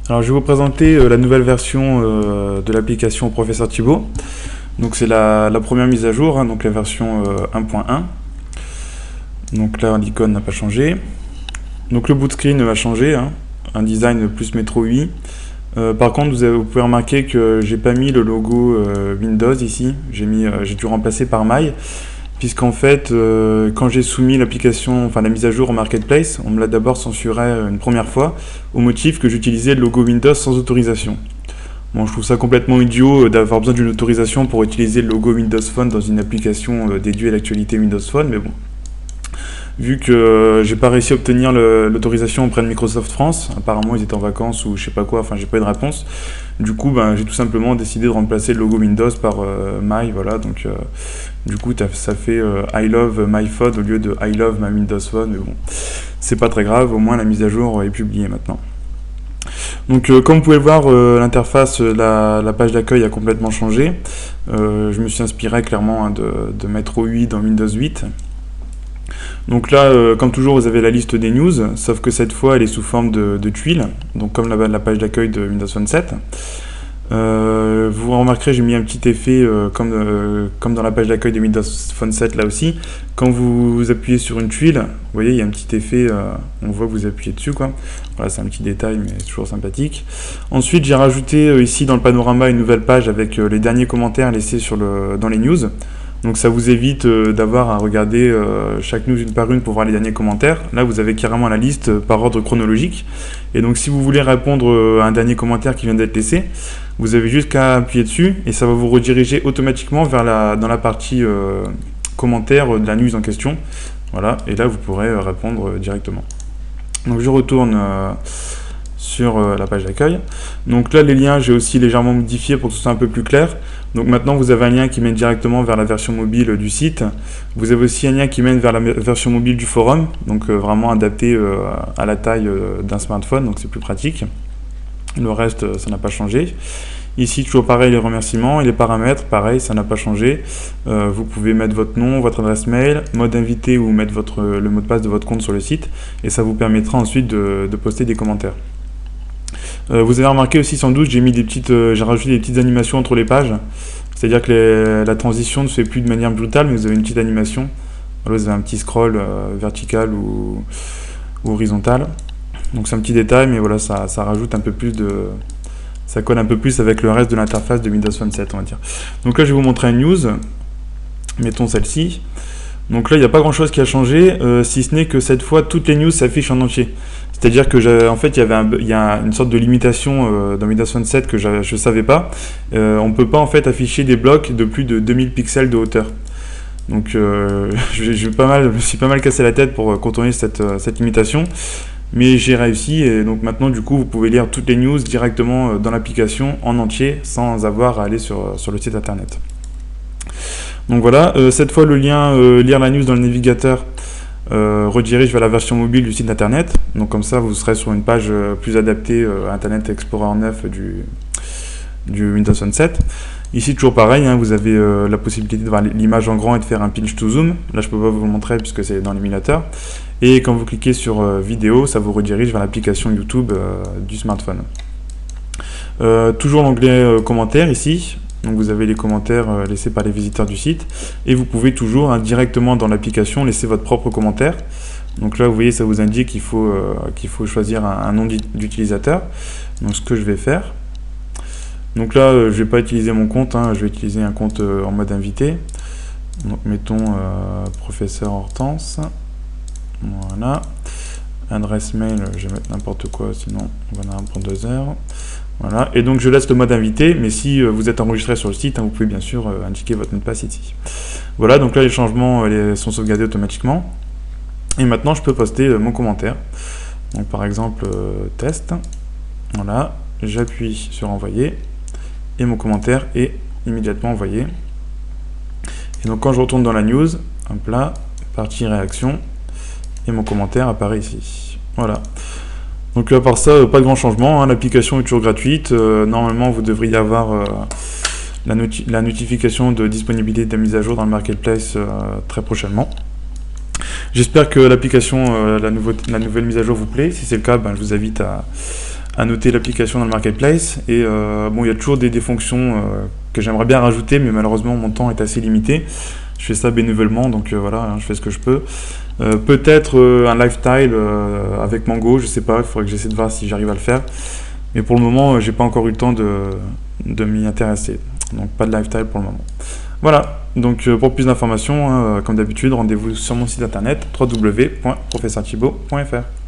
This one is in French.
Alors je vais vous présenter la nouvelle version de l'application Professeur Thibault. Donc c'est la première mise à jour, hein, donc la version 1.1. Donc là l'icône n'a pas changé. Donc le boot screen a changé, hein, un design plus métro UI. Par contre vous pouvez remarquer que j'ai pas mis le logo Windows ici, j'ai dû remplacer par My. Puisqu'en fait, quand j'ai soumis l'application, enfin la mise à jour au Marketplace, on me l'a d'abord censuré une première fois, au motif que j'utilisais le logo Windows sans autorisation. Bon, je trouve ça complètement idiot d'avoir besoin d'une autorisation pour utiliser le logo Windows Phone dans une application dédiée à l'actualité Windows Phone, mais bon. Vu que j'ai pas réussi à obtenir l'autorisation auprès de Microsoft France, apparemment ils étaient en vacances ou je sais pas quoi, enfin j'ai pas eu de réponse. Du coup, j'ai tout simplement décidé de remplacer le logo Windows par My, voilà. Donc, du coup, ça fait I love my phone au lieu de I love my Windows Phone. Mais bon, c'est pas très grave. Au moins, la mise à jour est publiée maintenant. Donc, comme vous pouvez le voir, l'interface, la page d'accueil a complètement changé. Je me suis inspiré clairement de Metro UI dans Windows 8. Donc là, comme toujours, vous avez la liste des news, sauf que cette fois, elle est sous forme de tuiles, donc comme la page d'accueil de Windows Phone 7. Vous remarquerez, j'ai mis un petit effet comme dans la page d'accueil de Windows Phone 7 là aussi. Quand vous appuyez sur une tuile, vous voyez, il y a un petit effet, on voit que vous appuyez dessus, quoi. Voilà, c'est un petit détail, mais c'est toujours sympathique. Ensuite, j'ai rajouté ici dans le panorama une nouvelle page avec les derniers commentaires laissés dans les news. Donc ça vous évite d'avoir à regarder chaque news une par une pour voir les derniers commentaires. Là, vous avez carrément la liste par ordre chronologique. Et donc si vous voulez répondre à un dernier commentaire qui vient d'être laissé, vous avez juste qu'à appuyer dessus et ça va vous rediriger automatiquement dans la partie commentaires de la news en question. Voilà, et là vous pourrez répondre directement. Donc je retourne sur la page d'accueil. Donc là, les liens, j'ai aussi légèrement modifié pour que ce soit un peu plus clair. Donc maintenant, vous avez un lien qui mène directement vers la version mobile du site. Vous avez aussi un lien qui mène vers la version mobile du forum, donc vraiment adapté à la taille d'un smartphone, donc c'est plus pratique. Le reste, ça n'a pas changé. Ici, toujours pareil, les remerciements et les paramètres, pareil, ça n'a pas changé. Vous pouvez mettre votre nom, votre adresse mail, mode invité ou mettre le mot de passe de votre compte sur le site, et ça vous permettra ensuite de poster des commentaires. Vous avez remarqué aussi sans doute, j'ai rajouté des petites animations entre les pages, c'est-à-dire que la transition ne se fait plus de manière brutale, mais vous avez une petite animation. Voilà, vous avez un petit scroll vertical ou horizontal. Donc c'est un petit détail, mais voilà, ça rajoute un peu plus ça colle un peu plus avec le reste de l'interface de Windows Phone 7, on va dire. Donc là, je vais vous montrer une news. Mettons celle-ci. Donc là, il n'y a pas grand-chose qui a changé, si ce n'est que cette fois, toutes les news s'affichent en entier. C'est-à-dire que en fait, il y a une sorte de limitation dans Windows Phone 7 que je ne savais pas. On ne peut pas en fait afficher des blocs de plus de 2000 pixels de hauteur. Donc je me suis pas mal cassé la tête pour contourner cette limitation. Mais j'ai réussi et donc maintenant du coup vous pouvez lire toutes les news directement dans l'application en entier sans avoir à aller sur le site internet. Donc voilà, cette fois le lien lire la news dans le navigateur redirige vers la version mobile du site internet. Donc comme ça vous serez sur une page plus adaptée à Internet Explorer 9 du Windows Phone 7. Ici toujours pareil, hein, vous avez la possibilité de voir l'image en grand et de faire un pinch to zoom. Là je peux pas vous le montrer puisque c'est dans l'émulateur. Et quand vous cliquez sur vidéo, ça vous redirige vers l'application YouTube du smartphone. Toujours l'onglet commentaires ici. Donc vous avez les commentaires laissés par les visiteurs du site. Et vous pouvez toujours directement dans l'application laisser votre propre commentaire. Donc là vous voyez ça vous indique qu'il faut choisir un nom d'utilisateur. Donc ce que je vais faire. Donc là je ne vais pas utiliser mon compte, hein, je vais utiliser un compte en mode invité. Donc mettons professeur Hortense. Voilà. Adresse mail, je vais mettre n'importe quoi, sinon on va en prendre 2 heures. Voilà. Et donc je laisse le mode invité, mais si vous êtes enregistré sur le site, hein, vous pouvez bien sûr indiquer votre mot de passe ici. Voilà, donc là les changements sont sauvegardés automatiquement. Et maintenant je peux poster mon commentaire. Donc par exemple test. Voilà, j'appuie sur envoyer et mon commentaire est immédiatement envoyé. Et donc quand je retourne dans la news, hop là, partie réaction. Et mon commentaire apparaît ici. Voilà. Donc à part ça, pas de grand changement, hein. L'application est toujours gratuite. Normalement, vous devriez avoir la notification de disponibilité de la mise à jour dans le Marketplace très prochainement. J'espère que l'application, la nouvelle mise à jour vous plaît. Si c'est le cas, je vous invite noter l'application dans le marketplace. Et bon, il y a toujours des fonctions que j'aimerais bien rajouter, mais malheureusement mon temps est assez limité. Je fais ça bénévolement, donc voilà, hein, je fais ce que je peux. Peut-être un lifestyle avec Mango, je sais pas, il faudrait que j'essaie de voir si j'arrive à le faire. Mais pour le moment, j'ai pas encore eu le temps de m'y intéresser. Donc pas de lifestyle pour le moment. Voilà, donc pour plus d'informations, comme d'habitude, rendez-vous sur mon site internet www.professeurthibault.fr.